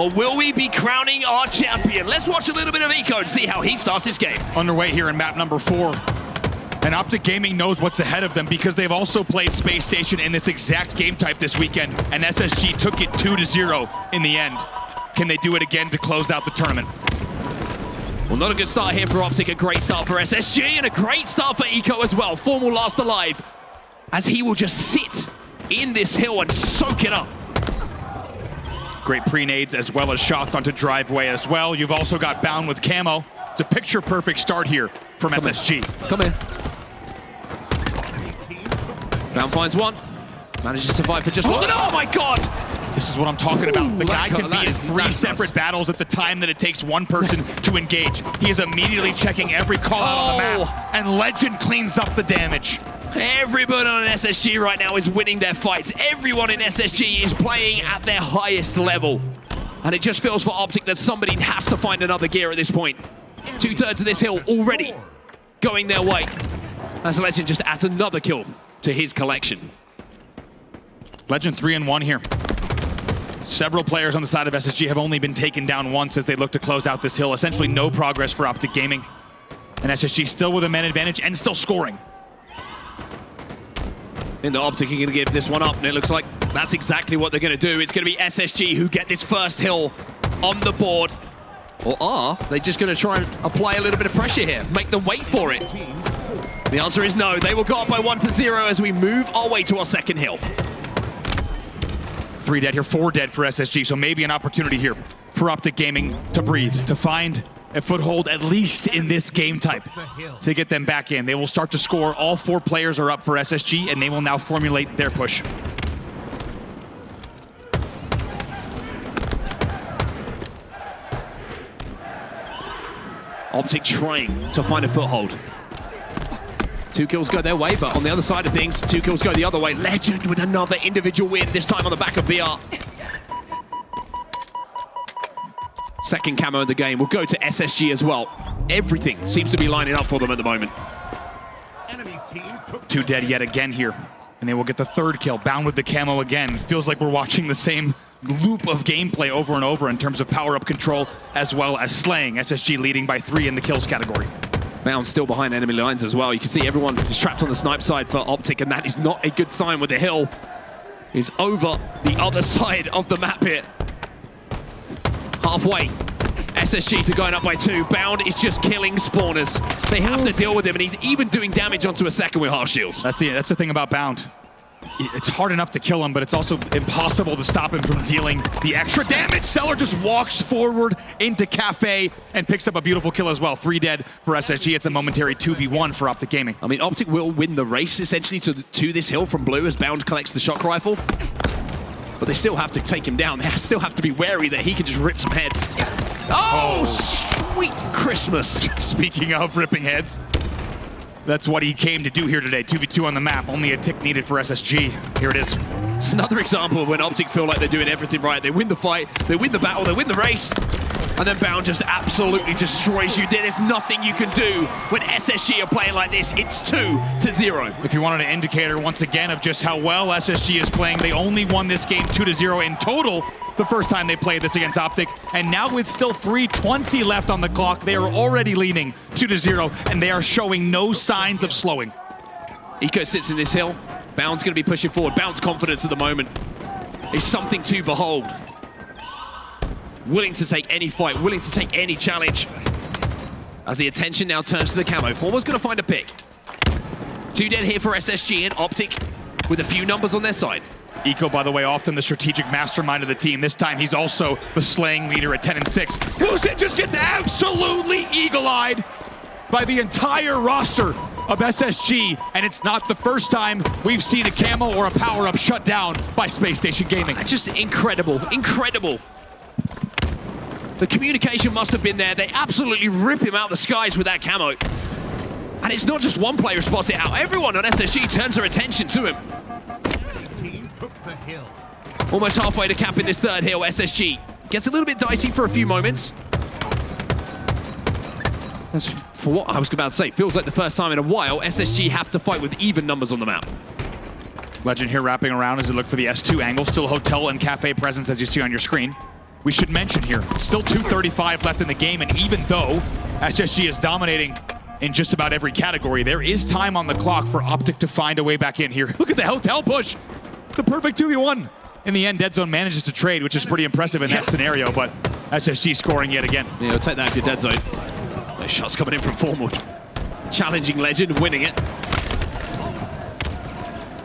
Or will we be crowning our champion? Let's watch a little bit of Eco and see how he starts his game. Underway here in map number 4. And OpTic Gaming knows what's ahead of them because they've also played Space Station in this exact game type this weekend, and SSG took it 2-0 in the end. Can they do it again to close out the tournament? Well, not a good start here for OpTic, a great start for SSG, and a great start for Eco as well. Formal last alive, as he will just sit in this hill and soak it up. Great pre-nades as well as shots onto driveway as well. You've also got Bound with camo. It's a picture-perfect start here from SSG. Come in. Bound finds one. Manages to survive for just one. Oh my god! This is what I'm talking about. The guy can be in 3 separate battles at the time that it takes one person to engage. He is immediately checking every call out on the map, and Legend cleans up the damage. Everybody on SSG right now is winning their fights. Everyone in SSG is playing at their highest level. And it just feels for OpTic that somebody has to find another gear at this point. 2/3 of this hill already going their way. As Legend just adds another kill to his collection. Legend 3-1 here. Several players on the side of SSG have only been taken down once as they look to close out this hill. Essentially no progress for OpTic Gaming. And SSG still with a man advantage and still scoring. In the OpTic are going to give this one up, and it looks like that's exactly what they're going to do. It's going to be SSG who get this first hill on the board. Or are they just going to try and apply a little bit of pressure here? Make them wait for it? The answer is no. They will go up by 1-0 as we move our way to our second hill. 3 dead here, 4 dead for SSG, so maybe an opportunity here for OpTic Gaming to breathe, to find a foothold at least in this game type to get them back in. They will start to score. All 4 players are up for SSG, and they will now formulate their push. OpTic trying to find a foothold. 2 kills go their way, but on the other side of things, 2 kills go the other way. Legend with another individual win, this time on the back of BR. Second camo in the game will go to SSG as well. Everything seems to be lining up for them at the moment. 2 dead yet again here, and they will get the 3rd kill. Bound with the camo again. Feels like we're watching the same loop of gameplay over and over in terms of power-up control as well as slaying. SSG leading by 3 in the kills category. Bound still behind enemy lines as well. You can see everyone is trapped on the snipe side for OpTic, and that is not a good sign with the hill. He's over the other side of the map here. Halfway. SSG to going up by 2. Bound is just killing spawners. They have to deal with him, and he's even doing damage onto a second with half shields. That's the thing about Bound. It's hard enough to kill him, but it's also impossible to stop him from dealing the extra damage. Stellar just walks forward into Cafe and picks up a beautiful kill as well. 3 dead for SSG. It's a momentary 2v1 for OpTic Gaming. I mean, OpTic will win the race, essentially, to this hill from blue as Bound collects the shock rifle. But they still have to take him down. They still have to be wary that he can just rip some heads. Oh, sweet Christmas. Speaking of ripping heads, that's what he came to do here today. 2v2 on the map, only a tick needed for SSG. Here it is. It's another example of when OpTic feel like they're doing everything right. They win the fight, they win the battle, they win the race, and then Bound just absolutely destroys you. There's nothing you can do when SSG are playing like this. It's 2-0. If you wanted an indicator once again of just how well SSG is playing, they only won this game 2-0 in total the first time they played this against OpTic, and now with still 3:20 left on the clock, they are already leading 2-0, and they are showing no signs of slowing. Eco sits in this hill. Bound's going to be pushing forward. Bound's confidence at the moment is something to behold. Willing to take any fight, willing to take any challenge. As the attention now turns to the camo. Former's going to find a pick. 2 dead here for SSG and OpTic with a few numbers on their side. Eco, by the way, often the strategic mastermind of the team. This time he's also the slaying leader at 10-6. Lucid just gets absolutely eagle-eyed by the entire roster of SSG, and it's not the first time we've seen a camo or a power-up shut down by Space Station Gaming. Just incredible, incredible. The communication must have been there. They absolutely rip him out of the skies with that camo. And it's not just one player who spots it out. Everyone on SSG turns their attention to him. Almost halfway to capping this 3rd hill. SSG gets a little bit dicey for a few moments. As for what I was about to say, feels like the first time in a while SSG have to fight with even numbers on the map. Legend here wrapping around as they look for the S2 angle. Still hotel and cafe presence as you see on your screen. we should mention here, still 2:35 left in the game, and even though SSG is dominating in just about every category, there is time on the clock for OpTic to find a way back in here. Look at the hotel push. The perfect 2v1. In the end, Dead Zone manages to trade, which is pretty impressive in that scenario, but SSG scoring yet again. Yeah, we'll take that if you're Dead Zone. Those shots coming in from Formal. Challenging Legend, winning it.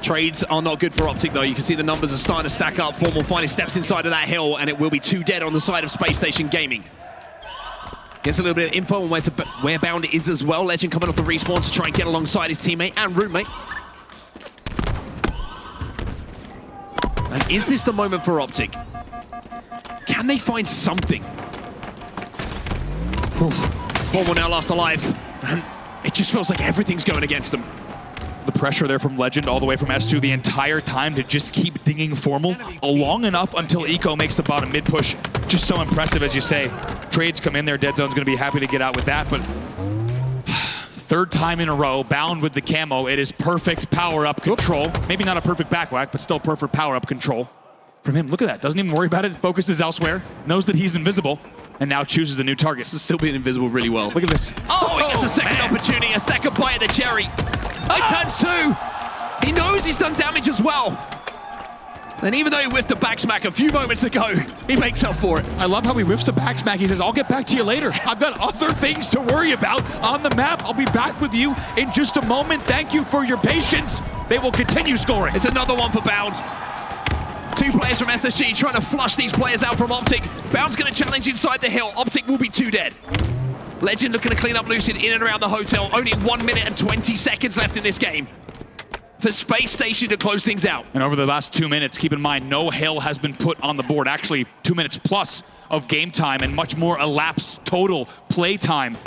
Trades are not good for OpTic though. You can see the numbers are starting to stack up. Formal finally steps inside of that hill, and it will be 2 dead on the side of Space Station Gaming. Gets a little bit of info on where Bound is as well. Legend coming off the respawn to try and get alongside his teammate and roommate. And is this the moment for OpTic? Can they find something? Formal now last alive, and it just feels like everything's going against them. The pressure there from Legend all the way from S2 the entire time to just keep dinging Formal long enough until Eco makes the bottom mid push. Just so impressive, as you say. Trades come in there, Dead Zone's gonna be happy to get out with that, but third time in a row, Bound with the camo. It is perfect power-up control. Maybe not a perfect back whack, but still perfect power-up control from him. Look at that, doesn't even worry about it, focuses elsewhere, knows that he's invisible, and now chooses the new target. Still being invisible really well. Look at this. Oh, he gets a second opportunity, a second bite of the cherry. He turns 2. He knows he's done damage as well. And even though he whiffed a back smack a few moments ago, he makes up for it. I love how he whiffs the back smack. He says, I'll get back to you later. I've got other things to worry about on the map. I'll be back with you in just a moment. Thank you for your patience. They will continue scoring. It's another one for Bound. 2 players from SSG trying to flush these players out from OpTic. Bound's going to challenge inside the hill. OpTic will be 2 dead. Legend looking to clean up Lucid in and around the hotel. Only 1 minute and 20 seconds left in this game for Space Station to close things out. And over the last 2 minutes, keep in mind, no hill has been put on the board. Actually, 2 minutes plus of game time and much more elapsed total play time.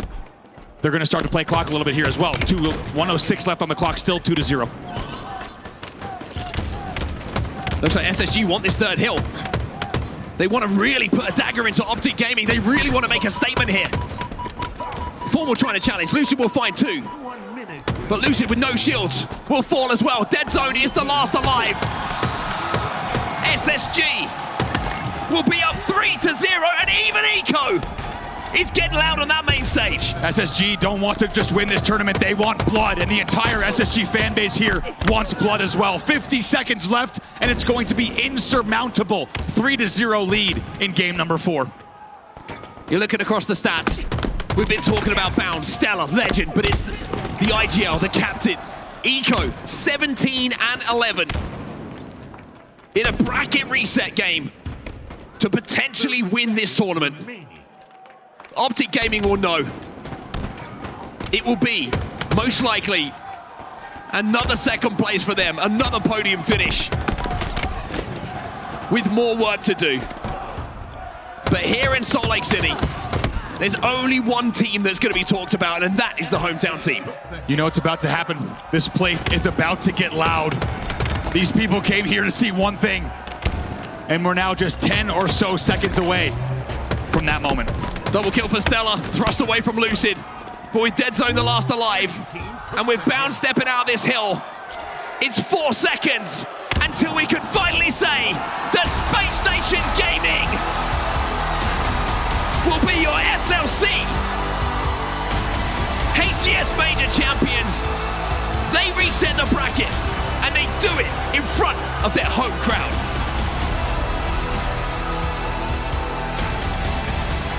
They're going to start to play clock a little bit here as well. 1:06 left on the clock, still 2-0. Looks like SSG want this 3rd hill. They want to really put a dagger into OpTic Gaming. They really want to make a statement here. Formal trying to challenge. Lucid will find 2. But Lucid with no shields will fall as well. Dead Zone is the last alive. SSG will be up 3-0, and even Eco is getting loud on that main stage. SSG don't want to just win this tournament. They want blood, and the entire SSG fan base here wants blood as well. 50 seconds left, and it's going to be insurmountable. 3-0 lead in game number 4. You're looking across the stats. We've been talking about Bound, Stellar, Legend, but it's the IGL, the captain. Eco, 17 and 11. In a bracket reset game to potentially win this tournament. OpTic Gaming will know. It will be, most likely, another 2nd place for them, another podium finish. With more work to do. But here in Salt Lake City, there's only one team that's going to be talked about, and that is the hometown team. You know what's about to happen. This place is about to get loud. These people came here to see one thing, and we're now just 10 or so seconds away from that moment. Double kill for Stellar, thrust away from Lucid, but with Dead Zone the last alive, and with Bound stepping out of this hill, it's 4 seconds until we can finally say that Space Station Gaming will be your SLC HCS Major Champions. They reset the bracket, and they do it in front of their home crowd.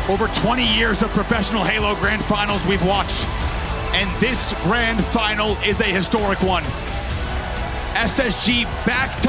Over 20 years of professional Halo Grand Finals we've watched, and this Grand Final is a historic one. SSG back to